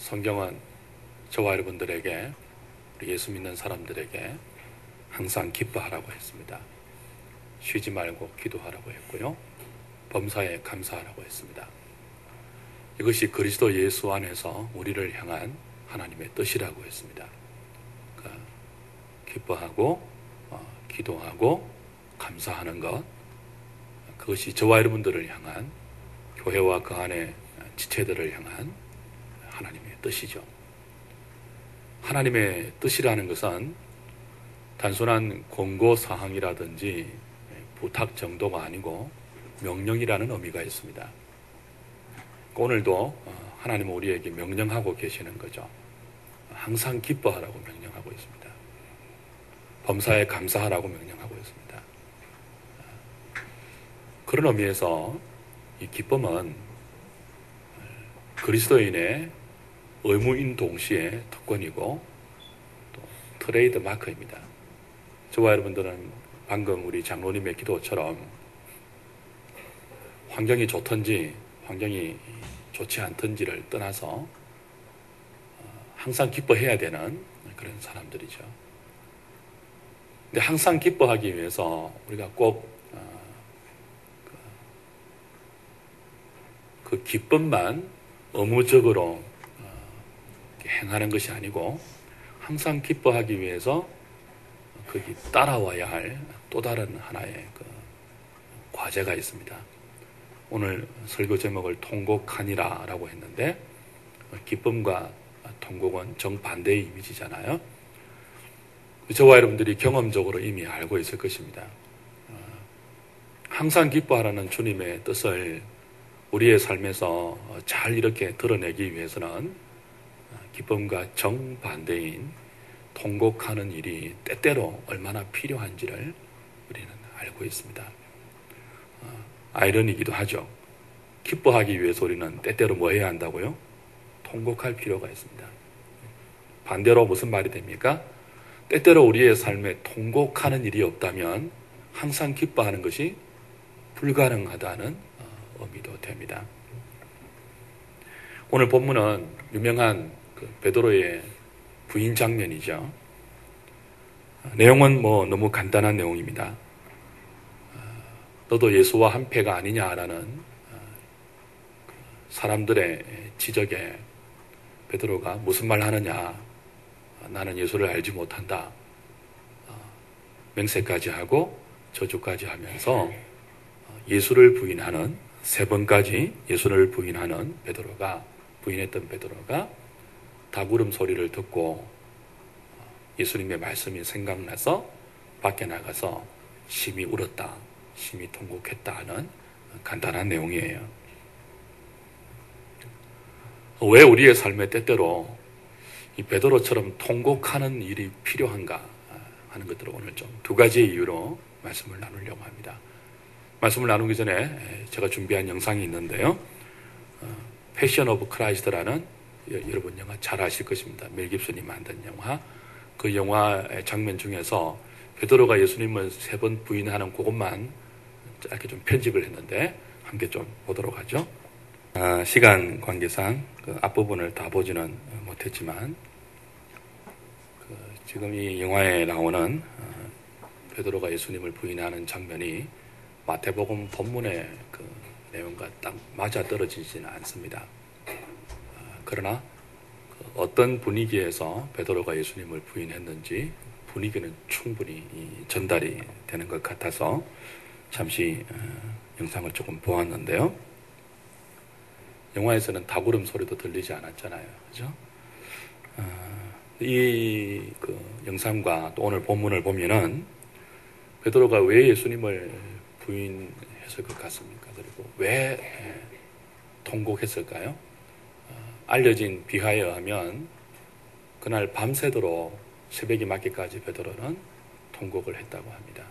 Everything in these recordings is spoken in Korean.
성경은 저와 여러분들에게, 우리 예수 믿는 사람들에게 항상 기뻐하라고 했습니다. 쉬지 말고 기도하라고 했고요. 범사에 감사하라고 했습니다. 이것이 그리스도 예수 안에서 우리를 향한 하나님의 뜻이라고 했습니다. 그러니까 기뻐하고 기도하고 감사하는 것, 그것이 저와 여러분들을 향한, 교회와 그 안에 지체들을 향한 하나님의 뜻이죠. 하나님의 뜻이라는 것은 단순한 권고사항이라든지 부탁 정도가 아니고 명령이라는 의미가 있습니다. 오늘도 하나님은 우리에게 명령하고 계시는 거죠. 항상 기뻐하라고 명령하고 있습니다. 범사에 감사하라고 명령하고 있습니다. 그런 의미에서 이 기쁨은 그리스도인의 의무인 동시에 특권이고 또 트레이드 마크입니다. 저와 여러분들은 방금 우리 장로님의 기도처럼 환경이 좋든지 환경이 좋지 않든지를 떠나서 항상 기뻐해야 되는 그런 사람들이죠. 근데 항상 기뻐하기 위해서 우리가 꼭 그 기쁨만 의무적으로 행하는 것이 아니고 항상 기뻐하기 위해서 거기 따라와야 할 또 다른 하나의 그 과제가 있습니다. 오늘 설교 제목을 통곡하니라 라고 했는데, 기쁨과 통곡은 정반대의 이미지잖아요. 저와 여러분들이 경험적으로 이미 알고 있을 것입니다. 항상 기뻐하라는 주님의 뜻을 우리의 삶에서 잘 이렇게 드러내기 위해서는 기쁨과 정반대인 통곡하는 일이 때때로 얼마나 필요한지를 우리는 알고 있습니다. 아이러니기도 하죠. 기뻐하기 위해서 우리는 때때로 뭐 해야 한다고요? 통곡할 필요가 있습니다. 반대로 무슨 말이 됩니까? 때때로 우리의 삶에 통곡하는 일이 없다면 항상 기뻐하는 것이 불가능하다는 의미도 됩니다. 오늘 본문은 유명한 베드로의 부인 장면이죠. 내용은 너무 간단한 내용입니다. 너도 예수와 한패가 아니냐라는 사람들의 지적에 베드로가 무슨 말 하느냐, 나는 예수를 알지 못한다, 맹세까지 하고 저주까지 하면서 예수를 부인하는, 3번까지 예수를 부인하는 부인했던 베드로가 다구름 소리를 듣고 예수님의 말씀이 생각나서 밖에 나가서 심히 울었다, 심히 통곡했다 하는 간단한 내용이에요. 왜 우리의 삶에 때때로 이 베드로처럼 통곡하는 일이 필요한가 하는 것들을 오늘 좀 2가지의 이유로 말씀을 나누려고 합니다. 말씀을 나누기 전에 제가 준비한 영상이 있는데요. 패션 오브 크라이스트라는, 여러분 영화 잘 아실 것입니다. 멜 깁슨이 만든 영화. 그 영화의 장면 중에서 베드로가 예수님을 3번 부인하는 그것만 짧게 좀 편집을 했는데 함께 좀 보도록 하죠. 시간 관계상 그 앞부분을 다 보지는 못했지만 지금 이 영화에 나오는 베드로가 예수님을 부인하는 장면이 마태복음 본문의 그 내용과 딱 맞아 떨어지지는 않습니다. 그러나 어떤 분위기에서 베드로가 예수님을 부인했는지 분위기는 충분히 전달이 되는 것 같아서 잠시 영상을 조금 보았는데요. 영화에서는 다구름 소리도 들리지 않았잖아요. 그죠? 이 영상과 또 오늘 본문을 보면은 베드로가 왜 예수님을 부인했을 것 같습니까? 그리고 왜 통곡했을까요? 알려진 비하에 의하면 그날 밤새도록 새벽이 맞기까지 베드로는 통곡을 했다고 합니다.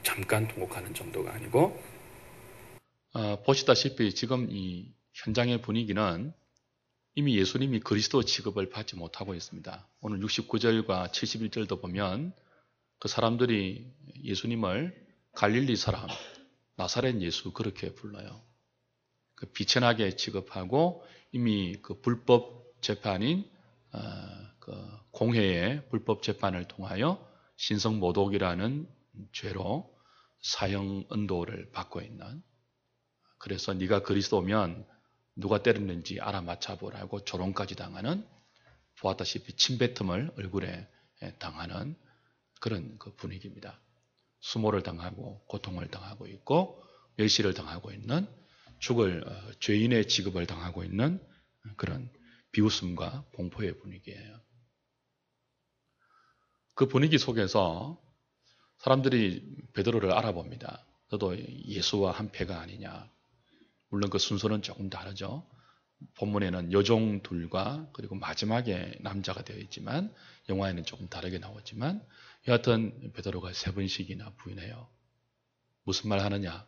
잠깐 통곡하는 정도가 아니고, 보시다시피 지금 이 현장의 분위기는 이미 예수님이 그리스도 취급을 받지 못하고 있습니다. 오늘 69절과 71절도 보면 그 사람들이 예수님을 갈릴리 사람, 나사렛 예수 그렇게 불러요. 비천하게 취급하고 이미 그 불법 재판인 그 공회의 불법 재판을 통하여 신성모독이라는 죄로 사형 언도를 받고 있는, 그래서 네가 그리스도면 누가 때렸는지 알아맞혀보라고 조롱까지 당하는, 보았다시피 침뱉음을 얼굴에 당하는 그런 그 분위기입니다. 수모를 당하고 고통을 당하고 있고 멸시를 당하고 있는, 죽을 죄인의 취급을 당하고 있는 그런 비웃음과 공포의 분위기예요. 그 분위기 속에서 사람들이 베드로를 알아봅니다. 너도 예수와 한 패가 아니냐. 물론 그 순서는 조금 다르죠. 본문에는 여종 둘과 그리고 마지막에 남자가 되어 있지만 영화에는 조금 다르게 나오지만 여하튼 베드로가 3번씩이나 부인해요. 무슨 말 하느냐?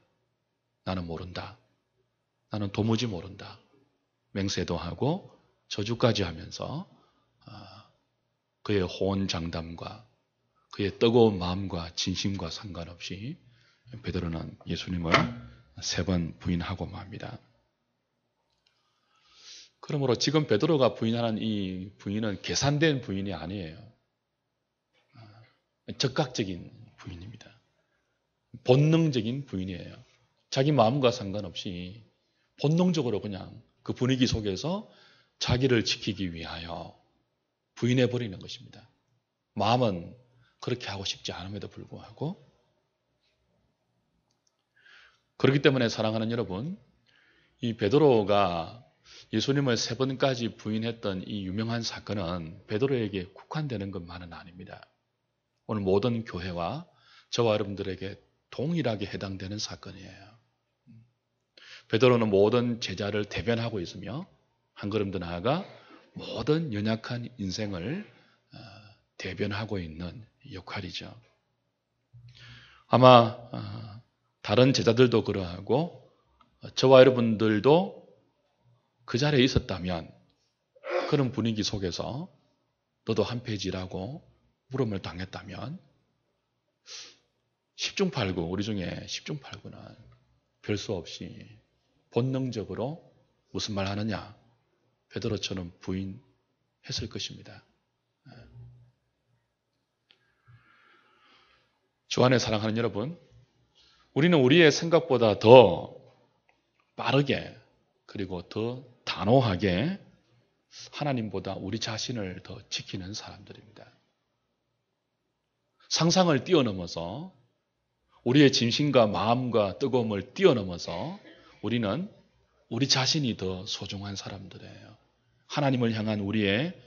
나는 모른다. 나는 도무지 모른다. 맹세도 하고 저주까지 하면서 그의 호언장담과 그의 뜨거운 마음과 진심과 상관없이 베드로는 예수님을 3번 부인하고 맙니다. 그러므로 지금 베드로가 부인하는 이 부인은 계산된 부인이 아니에요. 적극적인 부인입니다. 본능적인 부인이에요. 자기 마음과 상관없이 본능적으로 그냥 그 분위기 속에서 자기를 지키기 위하여 부인해버리는 것입니다. 마음은 그렇게 하고 싶지 않음에도 불구하고. 그렇기 때문에 사랑하는 여러분, 이 베드로가 예수님을 3번까지 부인했던 이 유명한 사건은 베드로에게 국한되는 것만은 아닙니다. 오늘 모든 교회와 저와 여러분들에게 동일하게 해당되는 사건이에요. 베드로는 모든 제자를 대변하고 있으며 한 걸음 더 나아가 모든 연약한 인생을 대변하고 있는 역할이죠. 아마 다른 제자들도 그러하고 저와 여러분들도 그 자리에 있었다면 그런 분위기 속에서 너도 한 패지라고 물음을 당했다면 10중 8구, 우리 중에 10중 8구는 별 수 없이 본능적으로 무슨 말 하느냐? 베드로처럼 부인했을 것입니다. 주 안에 사랑하는 여러분, 우리는 우리의 생각보다 더 빠르게 그리고 더 단호하게 하나님보다 우리 자신을 더 지키는 사람들입니다. 상상을 뛰어넘어서 우리의 진심과 마음과 뜨거움을 뛰어넘어서 우리는 우리 자신이 더 소중한 사람들이에요. 하나님을 향한 우리의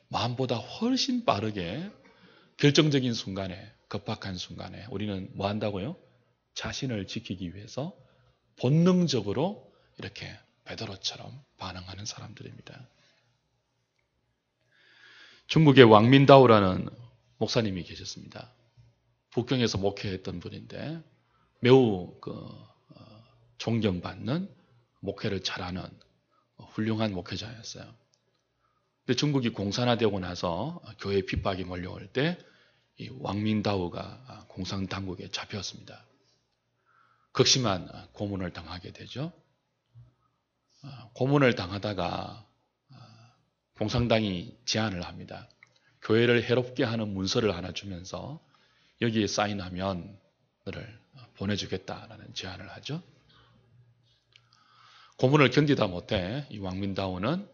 마음보다 훨씬 빠르게 결정적인 순간에, 급박한 순간에 우리는 뭐 한다고요? 자신을 지키기 위해서 본능적으로 이렇게 베드로처럼 반응하는 사람들입니다. 중국의 왕민다오라는 목사님이 계셨습니다. 북경에서 목회했던 분인데 매우 존경받는 목회를 잘하는 훌륭한 목회자였어요. 근데 중국이 공산화되고 나서 교회 핍박이 몰려올 때 이 왕민다오가 공산당국에 잡혔습니다. 극심한 고문을 당하게 되죠. 고문을 당하다가 공산당이 제안을 합니다. 교회를 해롭게 하는 문서를 하나 주면서 여기에 사인하면 너를 보내주겠다라는 제안을 하죠. 고문을 견디다 못해 이 왕민다오는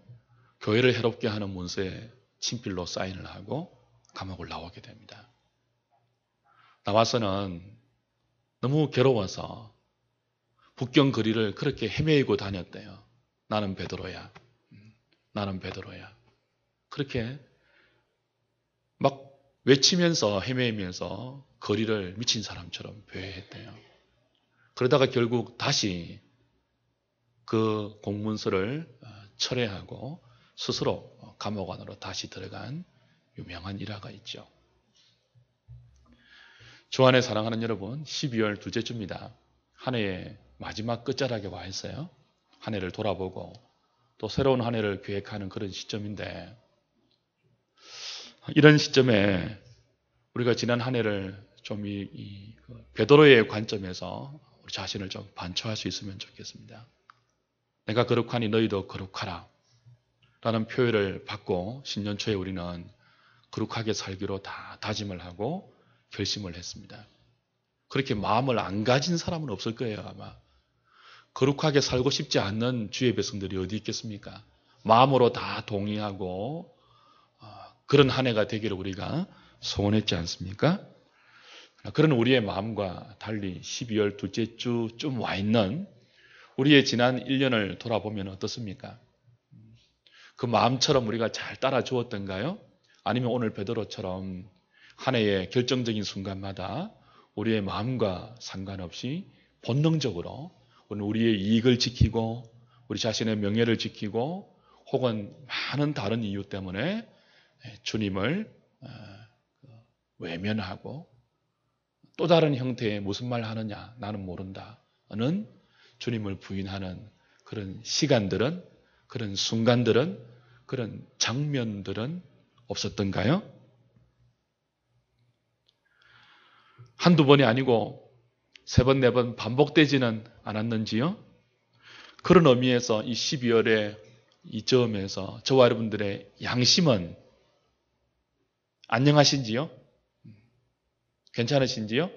교회를 해롭게 하는 문서에 친필로 사인을 하고 감옥을 나오게 됩니다. 나와서는 너무 괴로워서 북경 거리를 그렇게 헤매이고 다녔대요. 나는 베드로야. 나는 베드로야. 그렇게 막 외치면서 헤매면서 거리를 미친 사람처럼 배회했대요. 그러다가 결국 다시 그 공문서를 철회하고 스스로 감옥 안으로 다시 들어간 유명한 일화가 있죠. 주 안에 사랑하는 여러분, 12월 둘째 주입니다. 한 해의 마지막 끝자락에 와 있어요. 한 해를 돌아보고 또 새로운 한 해를 계획하는 그런 시점인데 이런 시점에 우리가 지난 한 해를 좀 베드로의 관점에서 우리 자신을 좀 반추할 수 있으면 좋겠습니다. 내가 거룩하니 너희도 거룩하라. 라는 표현을 받고 신년 초에 우리는 거룩하게 살기로 다 다짐을 하고 결심을 했습니다. 그렇게 마음을 안 가진 사람은 없을 거예요, 아마. 거룩하게 살고 싶지 않는 주의 백성들이 어디 있겠습니까? 마음으로 다 동의하고 그런 한 해가 되기를 우리가 소원했지 않습니까? 그런 우리의 마음과 달리 12월 둘째 주쯤 와 있는 우리의 지난 1년을 돌아보면 어떻습니까? 그 마음처럼 우리가 잘 따라 주었던가요? 아니면 오늘 베드로처럼 한 해의 결정적인 순간마다 우리의 마음과 상관없이 본능적으로 우리의 이익을 지키고 우리 자신의 명예를 지키고 혹은 많은 다른 이유 때문에 주님을 외면하고 또 다른 형태의 무슨 말 하느냐 나는 모른다는 주님을 부인하는 그런 시간들은 그런 순간들은 그런 장면들은 없었던가요? 한두 번이 아니고 세 번, 네 번 반복되지는 않았는지요? 그런 의미에서 이 12월의 이 점에서 저와 여러분들의 양심은 안녕하신지요? 괜찮으신지요?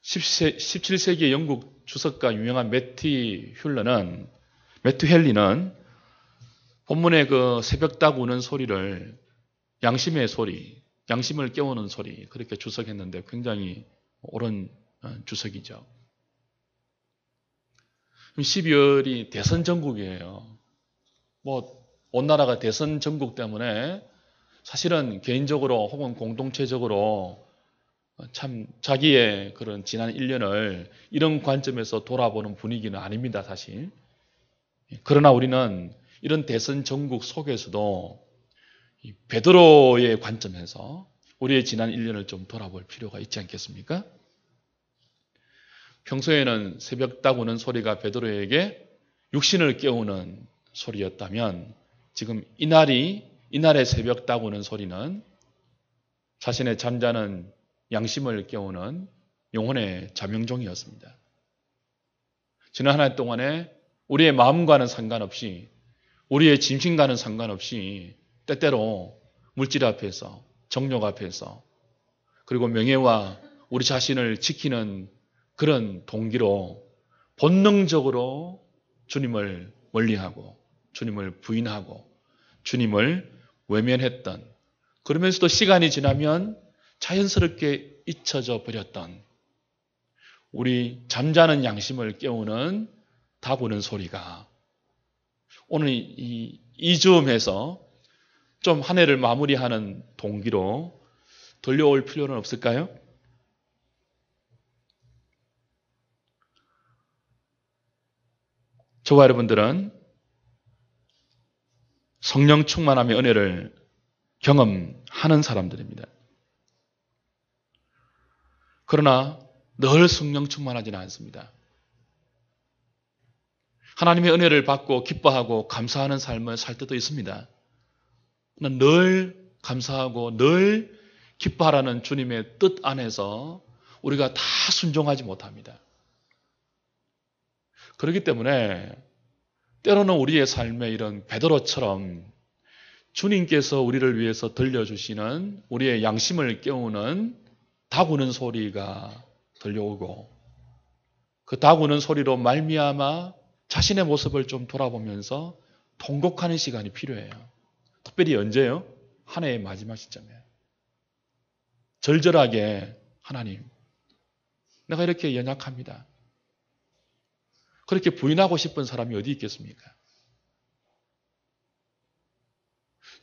17세기 영국 주석가 유명한 매튜 헬리는 본문의 그 새벽닭 우는 소리를 양심의 소리, 양심을 깨우는 소리 그렇게 주석했는데 굉장히 옳은 주석이죠. 12월이 대선 전국이에요. 온 나라가 대선 전국 때문에 사실은 개인적으로 혹은 공동체적으로 참 자기의 그런 지난 1년을 이런 관점에서 돌아보는 분위기는 아닙니다, 사실. 그러나 우리는 이런 대선 전국 속에서도 베드로의 관점에서 우리의 지난 1년을 좀 돌아볼 필요가 있지 않겠습니까? 평소에는 새벽닭 우는 소리가 베드로에게 육신을 깨우는 소리였다면 지금 이날의 새벽닭 우는 소리는 자신의 잠자는 양심을 깨우는 영혼의 자명종이었습니다. 지난 한 해 동안에 우리의 마음과는 상관없이 우리의 짐승과는 상관없이 때때로 물질 앞에서 정욕 앞에서 그리고 명예와 우리 자신을 지키는 그런 동기로 본능적으로 주님을 멀리하고 주님을 부인하고 주님을 외면했던 그러면서도 시간이 지나면 자연스럽게 잊혀져 버렸던 우리 잠자는 양심을 깨우는 닭 우는 소리가 오늘 이 즈음에서 좀 한 해를 마무리하는 동기로 들려올 필요는 없을까요? 저와 여러분들은 성령 충만함의 은혜를 경험하는 사람들입니다. 그러나 늘 성령 충만하지는 않습니다. 하나님의 은혜를 받고 기뻐하고 감사하는 삶을 살 때도 있습니다. 늘 감사하고 늘 기뻐하라는 주님의 뜻 안에서 우리가 다 순종하지 못합니다. 그렇기 때문에 때로는 우리의 삶에 이런 베드로처럼 주님께서 우리를 위해서 들려주시는 우리의 양심을 깨우는 닭 우는 소리가 들려오고 그 닭 우는 소리로 말미암아 자신의 모습을 좀 돌아보면서 통곡하는 시간이 필요해요. 특별히 언제요? 한 해의 마지막 시점에 절절하게 하나님 내가 이렇게 연약합니다. 그렇게 부인하고 싶은 사람이 어디 있겠습니까?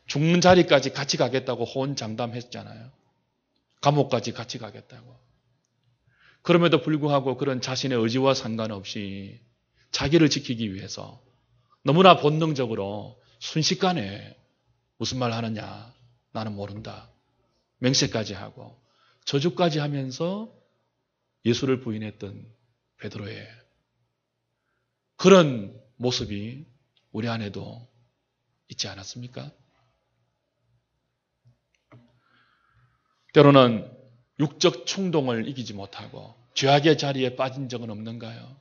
죽는 자리까지 같이 가겠다고 호언장담했잖아요. 감옥까지 같이 가겠다고. 그럼에도 불구하고 그런 자신의 의지와 상관없이 자기를 지키기 위해서 너무나 본능적으로 순식간에 무슨 말 하느냐 나는 모른다. 맹세까지 하고 저주까지 하면서 예수를 부인했던 베드로의 그런 모습이 우리 안에도 있지 않았습니까? 때로는 육적 충동을 이기지 못하고 죄악의 자리에 빠진 적은 없는가요?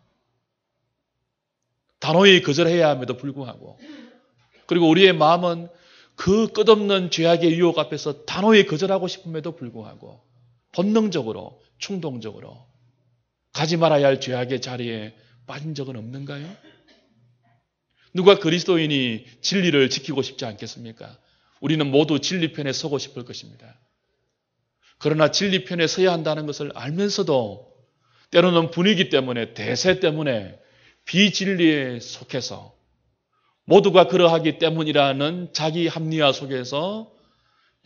단호히 거절해야 함에도 불구하고 그리고 우리의 마음은 그 끝없는 죄악의 유혹 앞에서 단호히 거절하고 싶음에도 불구하고 본능적으로, 충동적으로 가지 말아야 할 죄악의 자리에 빠진 적은 없는가요? 누가 그리스도인이 진리를 지키고 싶지 않겠습니까? 우리는 모두 진리 편에 서고 싶을 것입니다. 그러나 진리 편에 서야 한다는 것을 알면서도 때로는 분위기 때문에, 대세 때문에 비진리에 속해서 모두가 그러하기 때문이라는 자기 합리화 속에서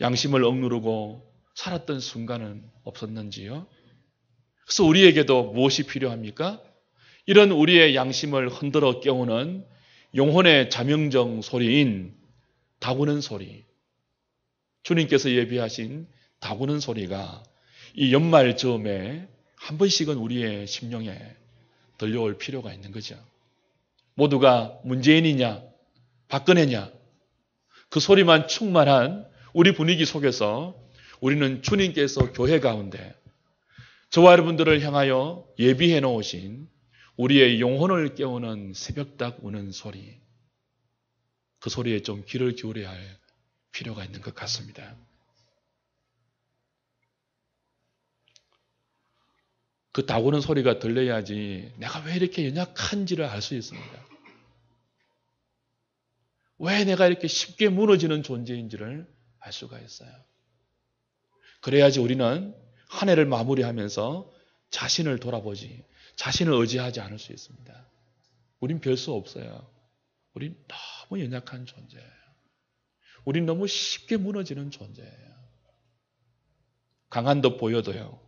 양심을 억누르고 살았던 순간은 없었는지요? 그래서 우리에게도 무엇이 필요합니까? 이런 우리의 양심을 흔들어 깨우는 영혼의 자명정 소리인 다구는 소리, 주님께서 예비하신 다구는 소리가 이 연말 즈음에 한 번씩은 우리의 심령에 들려올 필요가 있는 거죠. 모두가 문재인이냐 박근혜냐 그 소리만 충만한 우리 분위기 속에서 우리는 주님께서 교회 가운데 저와 여러분들을 향하여 예비해 놓으신 우리의 영혼을 깨우는 새벽닭 우는 소리, 그 소리에 좀 귀를 기울여야 할 필요가 있는 것 같습니다. 그 닭 우는 소리가 들려야지 내가 왜 이렇게 연약한지를 알 수 있습니다. 왜 내가 이렇게 쉽게 무너지는 존재인지를 알 수가 있어요. 그래야지 우리는 한 해를 마무리하면서 자신을 돌아보지, 자신을 의지하지 않을 수 있습니다. 우린 별 수 없어요. 우린 너무 연약한 존재예요. 우린 너무 쉽게 무너지는 존재예요. 강한 듯 보여도요.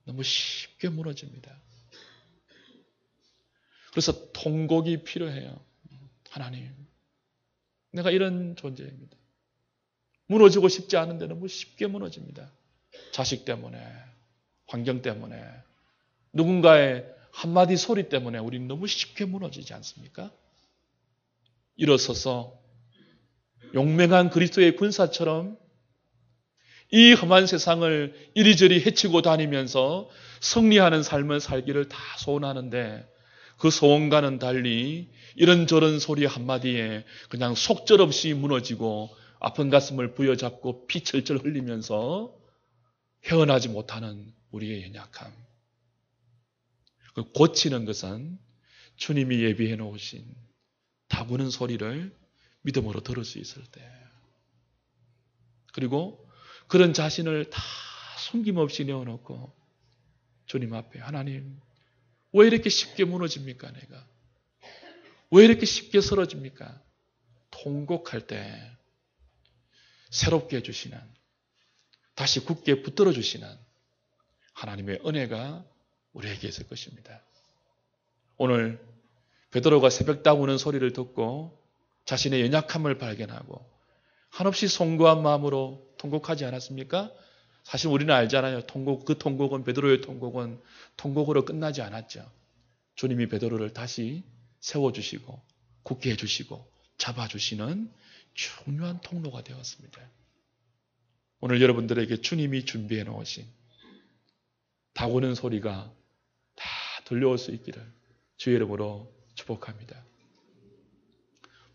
너무 쉽게 무너집니다. 그래서 통곡이 필요해요. 하나님, 내가 이런 존재입니다. 무너지고 싶지 않은데 너무 쉽게 무너집니다. 자식 때문에, 환경 때문에, 누군가의 한마디 소리 때문에 우리는 너무 쉽게 무너지지 않습니까? 일어서서 용맹한 그리스도의 군사처럼 이 험한 세상을 이리저리 헤치고 다니면서 승리하는 삶을 살기를 다 소원하는데 그 소원과는 달리 이런저런 소리 한마디에 그냥 속절없이 무너지고 아픈 가슴을 부여잡고 피 철철 흘리면서 헤어나지 못하는 우리의 연약함. 고치는 것은 주님이 예비해 놓으신 다구는 소리를 믿음으로 들을 수 있을 때, 그리고 그런 자신을 다 숨김없이 내어놓고 주님 앞에, 하나님, 왜 이렇게 쉽게 무너집니까? 내가 왜 이렇게 쉽게 쓰러집니까? 통곡할 때 새롭게 해주시는, 다시 굳게 붙들어 주시는 하나님의 은혜가 우리에게 있을 것입니다. 오늘 베드로가 새벽닭 우는 소리를 듣고 자신의 연약함을 발견하고 한없이 송구한 마음으로 통곡하지 않았습니까? 사실 우리는 알잖아요. 그 통곡은, 베드로의 통곡은 통곡으로 끝나지 않았죠. 주님이 베드로를 다시 세워주시고 굳게 해주시고 잡아주시는 중요한 통로가 되었습니다. 오늘 여러분들에게 주님이 준비해 놓으신 닭 우는 소리가 다 들려올 수 있기를 주의 이름으로 축복합니다.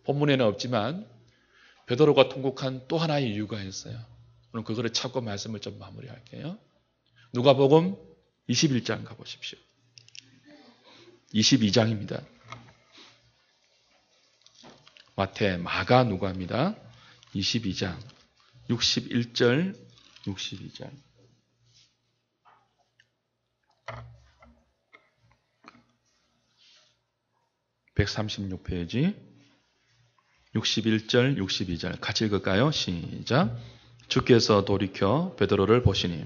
본문에는 없지만 베드로가 통곡한 또 하나의 이유가 있어요. 오늘 그거를 찾고 말씀을 좀 마무리할게요. 누가복음 21장 가보십시오. 22장입니다. 마태, 마가, 누가입니다. 22장 61절 62절. 136페이지 61절 62절 같이 읽을까요? 시작. 주께서 돌이켜 베드로를 보시니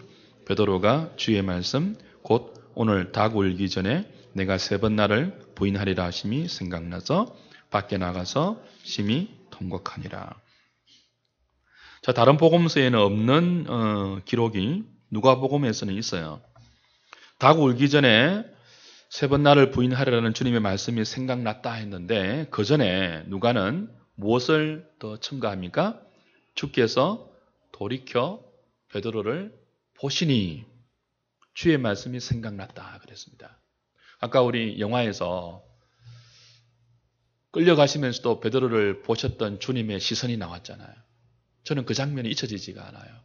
베드로가 주의 말씀 곧 오늘 닭 울기 전에 내가 3번 나를 부인하리라 하심이 생각나서 밖에 나가서 심히 통곡하니라. 자, 다른 복음서에는 없는 기록이 누가복음에서는 있어요. 닭 울기 전에 3번 나를 부인하리라는 주님의 말씀이 생각났다 했는데 그 전에 누가는 무엇을 더 첨가합니까? 주께서 돌이켜 베드로를 보시니 주의 말씀이 생각났다 그랬습니다. 아까 우리 영화에서 끌려가시면서도 베드로를 보셨던 주님의 시선이 나왔잖아요. 저는 그 장면이 잊혀지지가 않아요.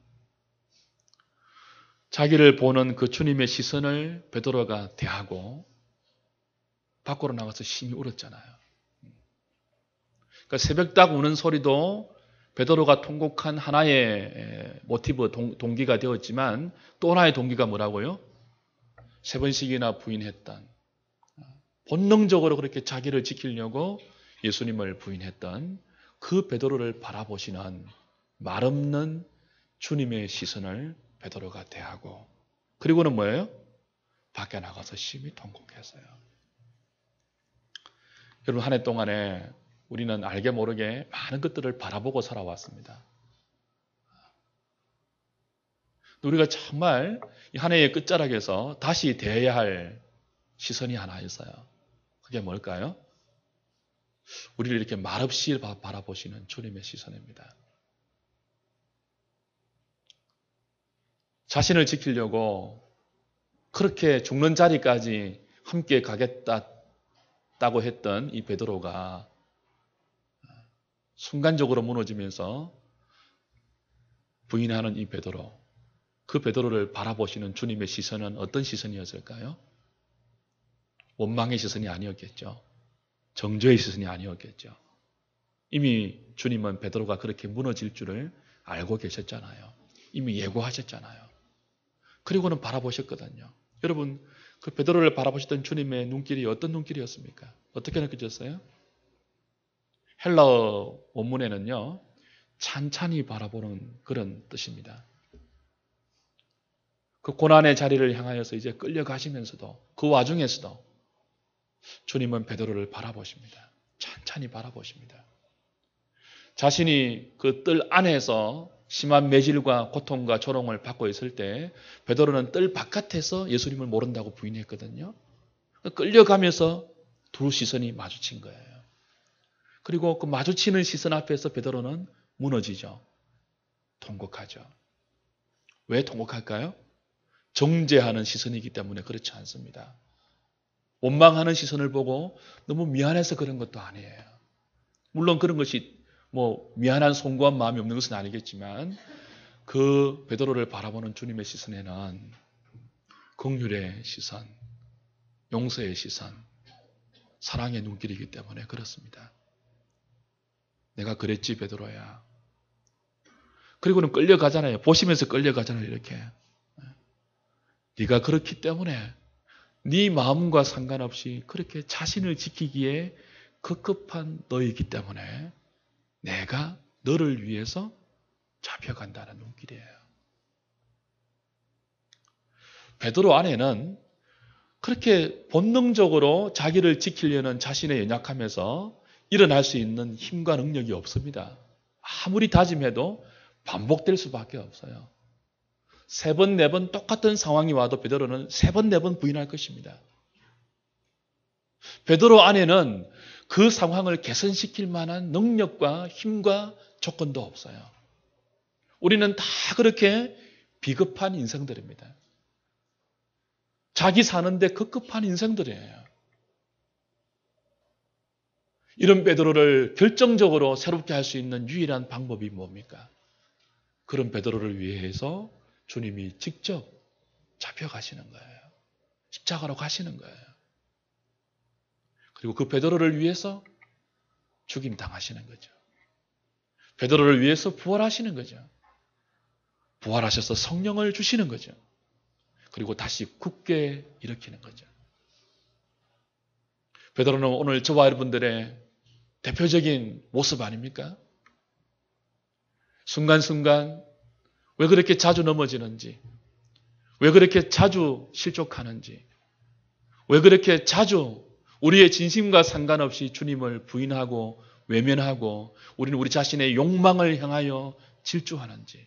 자기를 보는 그 주님의 시선을 베드로가 대하고 밖으로 나가서 심히 울었잖아요. 그러니까 새벽닭 우는 소리도 베드로가 통곡한 하나의 모티브, 동기가 되었지만 또 하나의 동기가 뭐라고요? 3번씩이나 부인했던, 본능적으로 그렇게 자기를 지키려고 예수님을 부인했던 그 베드로를 바라보시는 말없는 주님의 시선을 베드로가 대하고, 그리고는 뭐예요? 밖에 나가서 심히 통곡했어요. 여러분, 한 해 동안에 우리는 알게 모르게 많은 것들을 바라보고 살아왔습니다. 우리가 정말 이 한 해의 끝자락에서 다시 대해야 할 시선이 하나 있어요. 그게 뭘까요? 우리를 이렇게 말없이 바라보시는 주님의 시선입니다. 자신을 지키려고 그렇게 죽는 자리까지 함께 가겠다고 했던 이 베드로가 순간적으로 무너지면서 부인하는 이 베드로, 그 베드로를 바라보시는 주님의 시선은 어떤 시선이었을까요? 원망의 시선이 아니었겠죠. 정죄의 시선이 아니었겠죠. 이미 주님은 베드로가 그렇게 무너질 줄을 알고 계셨잖아요. 이미 예고하셨잖아요. 그리고는 바라보셨거든요. 여러분, 그 베드로를 바라보셨던 주님의 눈길이 어떤 눈길이었습니까? 어떻게 느껴졌어요? 헬라어 원문에는요, 찬찬히 바라보는 그런 뜻입니다. 그 고난의 자리를 향하여서 이제 끌려가시면서도, 그 와중에서도 주님은 베드로를 바라보십니다. 찬찬히 바라보십니다. 자신이 그 뜰 안에서 심한 매질과 고통과 조롱을 받고 있을 때 베드로는 뜰 바깥에서 예수님을 모른다고 부인했거든요. 끌려가면서 두 시선이 마주친 거예요. 그리고 그 마주치는 시선 앞에서 베드로는 무너지죠. 통곡하죠. 왜 통곡할까요? 정죄하는 시선이기 때문에 그렇지 않습니다. 원망하는 시선을 보고 너무 미안해서 그런 것도 아니에요. 물론 그런 것이 미안한 송구한 마음이 없는 것은 아니겠지만 그 베드로를 바라보는 주님의 시선에는 긍휼의 시선, 용서의 시선, 사랑의 눈길이기 때문에 그렇습니다. 내가 그랬지 베드로야. 그리고는 끌려가잖아요. 보시면서 끌려가잖아요. 이렇게. 네가 그렇기 때문에 네 마음과 상관없이 그렇게 자신을 지키기에 급급한 너이기 때문에 내가 너를 위해서 잡혀간다는 눈길이에요. 베드로 안에는 그렇게 본능적으로 자기를 지키려는 자신의 연약함에서 일어날 수 있는 힘과 능력이 없습니다. 아무리 다짐해도 반복될 수밖에 없어요. 3번, 4번 똑같은 상황이 와도 베드로는 3번, 4번 부인할 것입니다. 베드로 안에는 그 상황을 개선시킬 만한 능력과 힘과 조건도 없어요. 우리는 다 그렇게 비겁한 인생들입니다. 자기 사는데 급급한 인생들이에요. 이런 베드로를 결정적으로 새롭게 할 수 있는 유일한 방법이 뭡니까? 그런 베드로를 위해서 주님이 직접 잡혀가시는 거예요. 십자가로 가시는 거예요. 그리고 그 베드로를 위해서 죽임 당하시는 거죠. 베드로를 위해서 부활하시는 거죠. 부활하셔서 성령을 주시는 거죠. 그리고 다시 굳게 일으키는 거죠. 베드로는 오늘 저와 여러분들의 대표적인 모습 아닙니까? 순간순간 왜 그렇게 자주 넘어지는지, 왜 그렇게 자주 실족하는지, 왜 그렇게 자주 우리의 진심과 상관없이 주님을 부인하고 외면하고 우리는 우리 자신의 욕망을 향하여 질주하는지,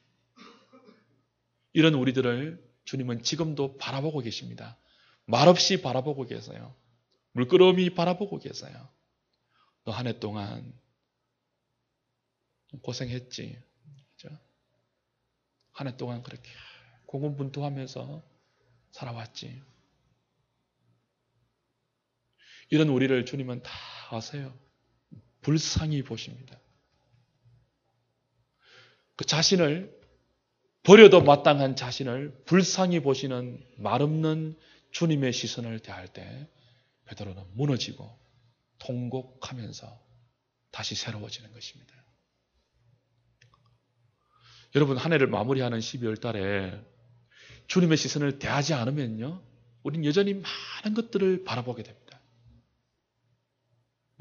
이런 우리들을 주님은 지금도 바라보고 계십니다. 말없이 바라보고 계세요. 물끄러미 바라보고 계세요. 너 한 해 동안 고생했지. 그죠? 한 해 동안 그렇게 고군분투하면서 살아왔지. 이런 우리를 주님은 다 아세요. 불쌍히 보십니다. 그 자신을 버려도 마땅한 자신을 불쌍히 보시는 말없는 주님의 시선을 대할 때 베드로는 무너지고 통곡하면서 다시 새로워지는 것입니다. 여러분, 한 해를 마무리하는 12월 달에 주님의 시선을 대하지 않으면요, 우린 여전히 많은 것들을 바라보게 됩니다.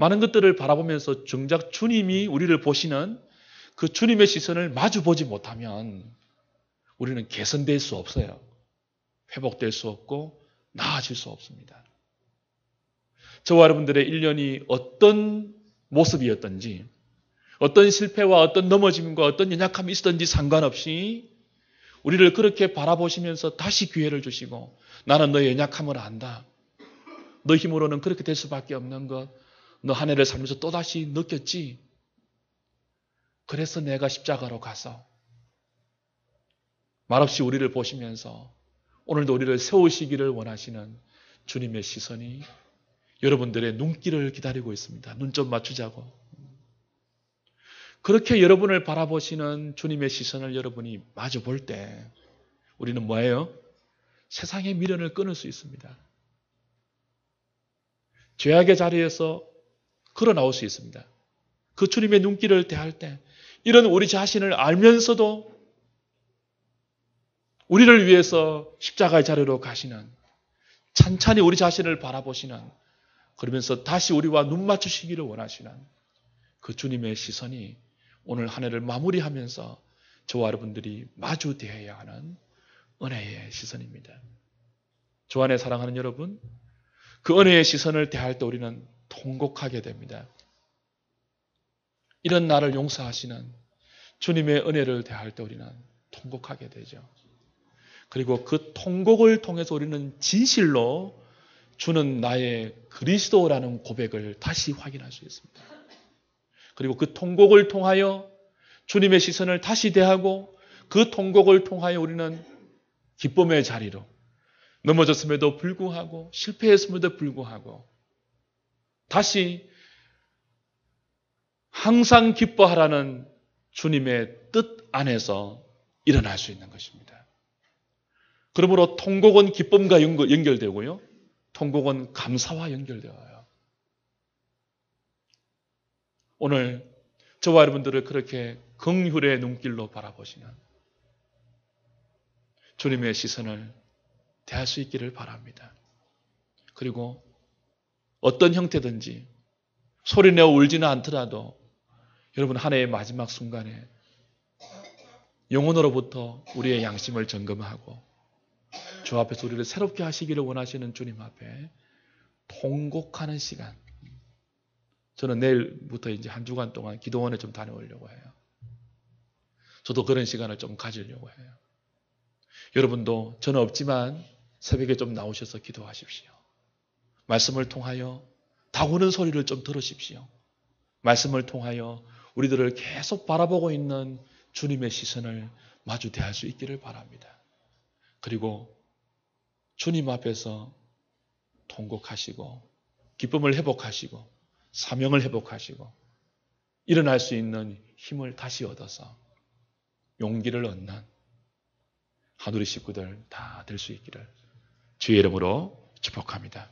많은 것들을 바라보면서 정작 주님이 우리를 보시는 그 주님의 시선을 마주 보지 못하면 우리는 개선될 수 없어요. 회복될 수 없고 나아질 수 없습니다. 저와 여러분들의 1년이 어떤 모습이었던지, 어떤 실패와 어떤 넘어짐과 어떤 연약함이 있었던지 상관없이 우리를 그렇게 바라보시면서 다시 기회를 주시고, 나는 너의 연약함을 안다. 너 힘으로는 그렇게 될 수밖에 없는 것, 너 한 해를 살면서 또다시 느꼈지. 그래서 내가 십자가로 가서 말없이 우리를 보시면서 오늘도 우리를 세우시기를 원하시는 주님의 시선이 여러분들의 눈길을 기다리고 있습니다. 눈 좀 맞추자고. 그렇게 여러분을 바라보시는 주님의 시선을 여러분이 마주 볼 때 우리는 뭐예요? 세상의 미련을 끊을 수 있습니다. 죄악의 자리에서 걸어 나올 수 있습니다. 그 주님의 눈길을 대할 때 이런 우리 자신을 알면서도 우리를 위해서 십자가의 자리로 가시는, 찬찬히 우리 자신을 바라보시는, 그러면서 다시 우리와 눈 맞추시기를 원하시는 그 주님의 시선이 오늘 한 해를 마무리하면서 저와 여러분들이 마주 대해야 하는 은혜의 시선입니다. 주 안에 사랑하는 여러분, 그 은혜의 시선을 대할 때 우리는 통곡하게 됩니다. 이런 나를 용서하시는 주님의 은혜를 대할 때 우리는 통곡하게 되죠. 그리고 그 통곡을 통해서 우리는 진실로 주는 나의 그리스도라는 고백을 다시 확인할 수 있습니다. 그리고 그 통곡을 통하여 주님의 시선을 다시 대하고, 그 통곡을 통하여 우리는 기쁨의 자리로, 넘어졌음에도 불구하고 실패했음에도 불구하고 다시 항상 기뻐하라는 주님의 뜻 안에서 일어날 수 있는 것입니다. 그러므로 통곡은 기쁨과 연결되고요, 통곡은 감사와 연결되어요. 오늘 저와 여러분들을 그렇게 긍휼의 눈길로 바라보시는 주님의 시선을 대할 수 있기를 바랍니다. 그리고 어떤 형태든지 소리내어 울지는 않더라도 여러분 한 해의 마지막 순간에 영혼으로부터 우리의 양심을 점검하고 주 앞에서 우리를 새롭게 하시기를 원하시는 주님 앞에 통곡하는 시간. 저는 내일부터 이제 한 주간 동안 기도원에 좀 다녀오려고 해요. 저도 그런 시간을 좀 가지려고 해요. 여러분도 저는 없지만 새벽에 좀 나오셔서 기도하십시오. 말씀을 통하여 다구는 소리를 좀 들으십시오. 말씀을 통하여 우리들을 계속 바라보고 있는 주님의 시선을 마주 대할 수 있기를 바랍니다. 그리고 주님 앞에서 통곡하시고 기쁨을 회복하시고 사명을 회복하시고 일어날 수 있는 힘을 다시 얻어서 용기를 얻는 하누리 식구들 다 될 수 있기를 주의 이름으로 축복합니다.